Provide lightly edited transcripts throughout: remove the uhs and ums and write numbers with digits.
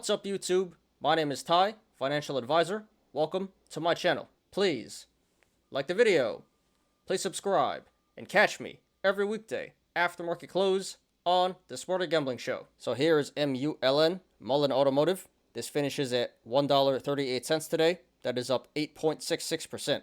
What's up, YouTube? My name is Ty, financial advisor. Welcome to my channel. Please like the video, please subscribe, and catch me every weekday after market close on the Smarter Gambling Show. So here is MULN, Mullen Automotive. This finishes at $1.38 today. That is up 8.66%.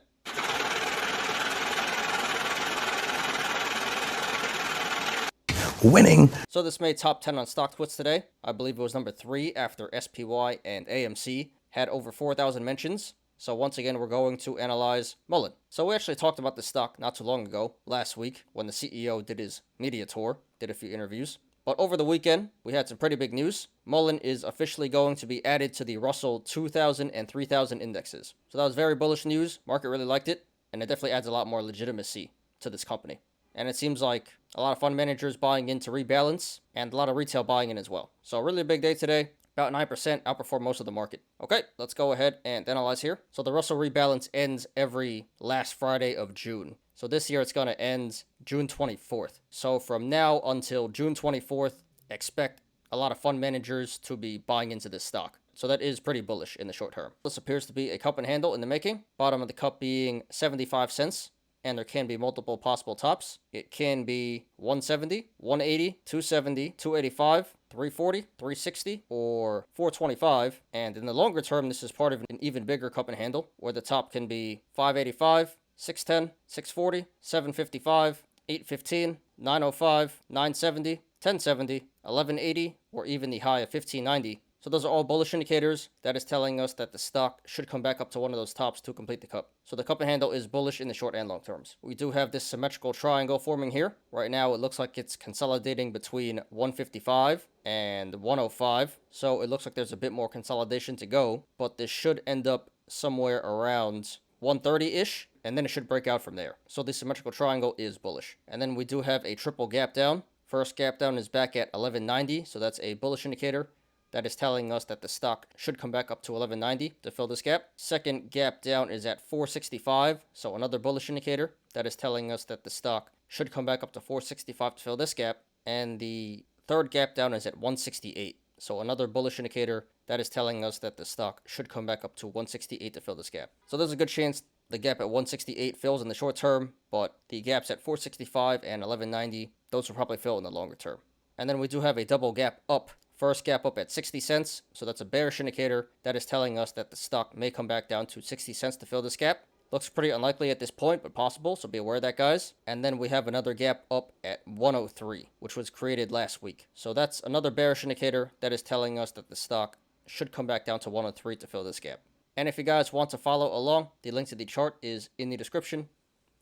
Winning. So this made top 10 on StockTwits today. I believe it was number 3 after SPY and AMC had over 4,000 mentions. So once again, we're going to analyze Mullen. So we actually talked about this stock not too long ago, last week, when the CEO did his media tour, did a few interviews. But over the weekend, we had some pretty big news. Mullen is officially going to be added to the Russell 2000 and 3000 indexes. So that was very bullish news. Market really liked it, and it definitely adds a lot more legitimacy to this company. And it seems like a lot of fund managers buying in to rebalance and a lot of retail buying in as well. So really a big day today. About 9% outperform most of the market. Okay, let's go ahead and analyze here. So the Russell rebalance ends every last Friday of June. So this year it's going to end June 24th. So from now until June 24th, expect a lot of fund managers to be buying into this stock. So that is pretty bullish in the short term. This appears to be a cup and handle in the making. Bottom of the cup being 75 cents. And there can be multiple possible tops. It can be 170, 180, 270, 285, 340, 360, or 425. And in the longer term, this is part of an even bigger cup and handle, where the top can be 585, 610, 640, 755, 815, 905, 970, 1070, 1180, or even the high of 1590. So those are all bullish indicators. That is telling us that the stock should come back up to one of those tops to complete the cup. So the cup and handle is bullish in the short and long terms. We do have this symmetrical triangle forming here. Right now, it looks like it's consolidating between 155 and 105. So it looks like there's a bit more consolidation to go, but this should end up somewhere around 130-ish, and then it should break out from there. So the symmetrical triangle is bullish. And then we do have a triple gap down. First gap down is back at 1190, so that's a bullish indicator. That is telling us that the stock should come back up to 1190 to fill this gap. Second gap down is at 465, so another bullish indicator. That is telling us that the stock should come back up to 465 to fill this gap. And the third gap down is at 168, so another bullish indicator. That is telling us that the stock should come back up to 168 to fill this gap. So there's a good chance the gap at 168 fills in the short term, but the gaps at 465 and 1190, those will probably fill in the longer term. And then we do have a double gap up. First gap up at 60 cents, so that's a bearish indicator. That is telling us that the stock may come back down to 60 cents to fill this gap. Looks pretty unlikely at this point, but possible, so be aware of that, guys. And then we have another gap up at 103, which was created last week. So that's another bearish indicator. That is telling us that the stock should come back down to 103 to fill this gap. And if you guys want to follow along, the link to the chart is in the description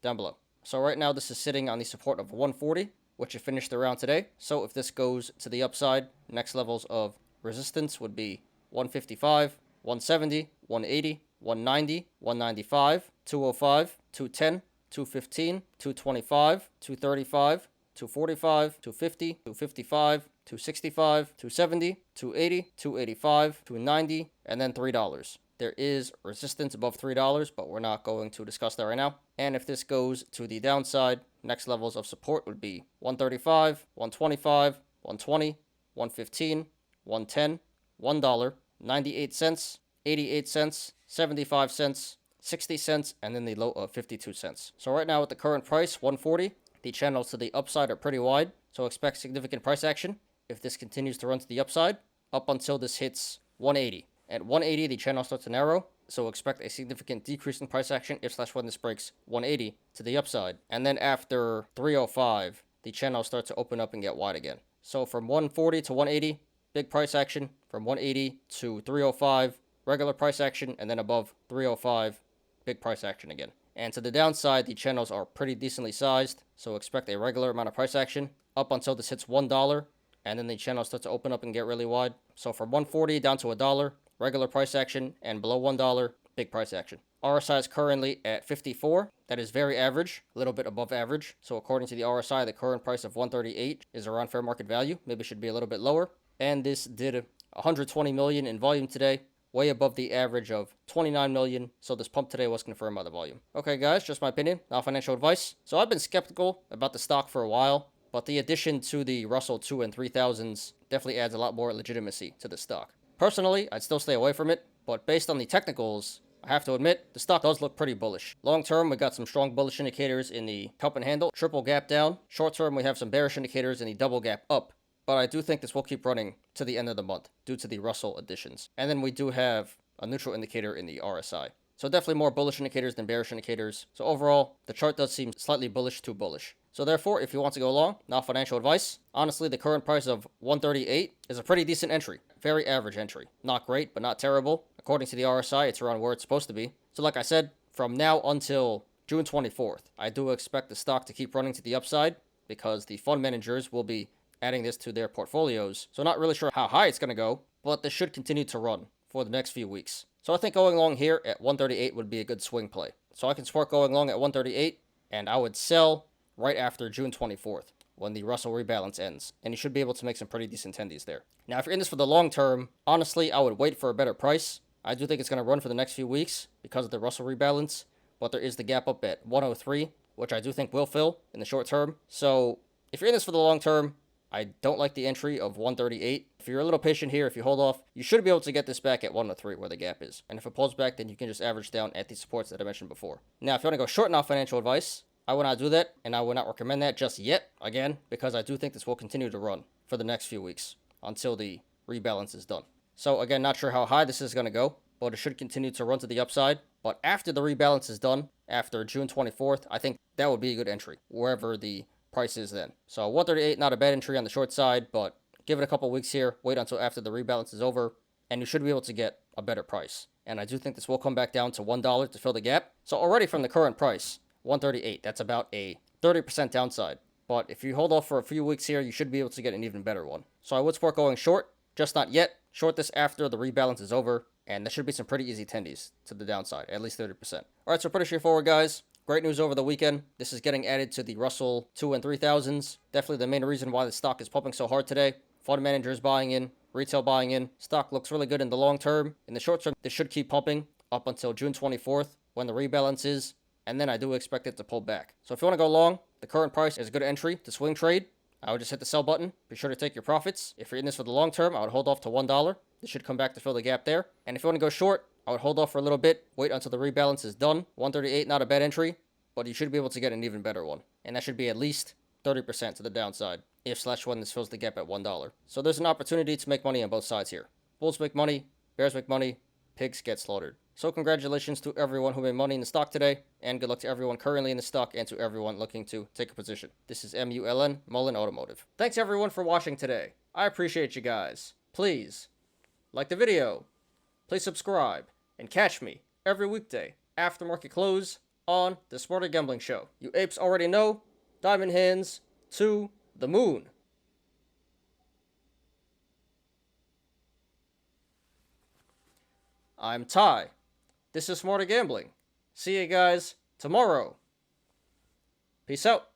down below. So right now, this is sitting on the support of 140. Which it finished around today. So if this goes to the upside, next levels of resistance would be 155, 170, 180, 190, 195, 205, 210, 215, 225, 235, 245, 250, 255, 265, 270, 280, 285, 290, and then $3. There is resistance above $3, but we're not going to discuss that right now. And if this goes to the downside, next levels of support would be 135, 125, 120, 115, 110, $1, 98 cents, 88 cents, 75 cents, 60 cents, and then the low of 52 cents. So right now at the current price, 140, the channels to the upside are pretty wide, so expect significant price action if this continues to run to the upside, up until this hits 180. At 180, the channel starts to narrow, so expect a significant decrease in price action if/when this breaks 180 to the upside. And then after 305, the channel starts to open up and get wide again. So from 140 to 180, big price action. From 180 to 305, regular price action. And then above 305, big price action again. And to the downside, the channels are pretty decently sized, so expect a regular amount of price action up until this hits $1, and then the channel starts to open up and get really wide. So from 140 down to $1, regular price action, and below $1, big price action. RSI is currently at 54. That is very average, a little bit above average. So according to the RSI, the current price of 138 is around fair market value. Maybe it should be a little bit lower. And this did 120 million in volume today, way above the average of 29 million. So this pump today was confirmed by the volume. Okay, guys, just my opinion, not financial advice. So I've been skeptical about the stock for a while, but the addition to the Russell 2 and 3000s definitely adds a lot more legitimacy to the stock. Personally, I'd still stay away from it, but based on the technicals, I have to admit, the stock does look pretty bullish. Long term, we got some strong bullish indicators in the cup and handle, triple gap down. Short term, we have some bearish indicators in the double gap up. But I do think this will keep running to the end of the month due to the Russell additions. And then we do have a neutral indicator in the RSI. So definitely more bullish indicators than bearish indicators. So overall, the chart does seem slightly bullish to bullish. So therefore, if you want to go long, not financial advice, honestly, the current price of 138 is a pretty decent entry. Very average entry. Not great, but not terrible. According to the RSI, it's around where it's supposed to be. So like I said, from now until June 24th, I do expect the stock to keep running to the upside because the fund managers will be adding this to their portfolios. So not really sure how high it's going to go, but this should continue to run for the next few weeks. So I think going long here at 138 would be a good swing play. So I can support going long at 138, and I would sell right after June 24th when the Russell rebalance ends. And you should be able to make some pretty decent tendies there. Now, if you're in this for the long term, honestly, I would wait for a better price. I do think it's going to run for the next few weeks because of the Russell rebalance, but there is the gap up at 103, which I do think will fill in the short term. So if you're in this for the long term, I don't like the entry of 138. If you're a little patient here, if you hold off, you should be able to get this back at 103 where the gap is. And if it pulls back, then you can just average down at the supports that I mentioned before. Now, if you want to go short, not financial advice, I would not do that, and I would not recommend that just yet, again, because I do think this will continue to run for the next few weeks until the rebalance is done. So again, not sure how high this is going to go, but it should continue to run to the upside. But after the rebalance is done, after June 24th, I think that would be a good entry, wherever the price is then. So 138, not a bad entry on the short side, but give it a couple weeks here, wait until after the rebalance is over, and you should be able to get a better price. And I do think this will come back down to $1 to fill the gap. So already from the current price, 138, that's about a 30% downside. But if you hold off for a few weeks here, you should be able to get an even better one. So I would support going short, just not yet. Short this after the rebalance is over, and there should be some pretty easy tendies to the downside, at least 30%. All right, so pretty straightforward, guys. Great news over the weekend. This is getting added to the Russell 2 and 3000s. Definitely the main reason why the stock is pumping so hard today. Fund managers buying in, retail buying in. Stock looks really good in the long term. In the short term, this should keep pumping up until June 24th when the rebalance is, and then I do expect it to pull back. So if you want to go long, the current price is a good entry to swing trade. I would just hit the sell button. Be sure to take your profits. If you're in this for the long term, I would hold off to $1. This should come back to fill the gap there. And if you want to go short, I would hold off for a little bit, wait until the rebalance is done. 138, not a bad entry, but you should be able to get an even better one. And that should be at least 30% to the downside if/when this fills the gap at $1. So there's an opportunity to make money on both sides here. Bulls make money, bears make money, pigs get slaughtered. So congratulations to everyone who made money in the stock today, and good luck to everyone currently in the stock and to everyone looking to take a position. This is MULN, Mullen Automotive. Thanks everyone for watching today. I appreciate you guys. Please like the video, please subscribe, and catch me every weekday after market close on the Smarter Gambling Show. You apes already know, diamond hands to the moon. I'm Ty. This is Smarter Gambling. See you guys tomorrow. Peace out.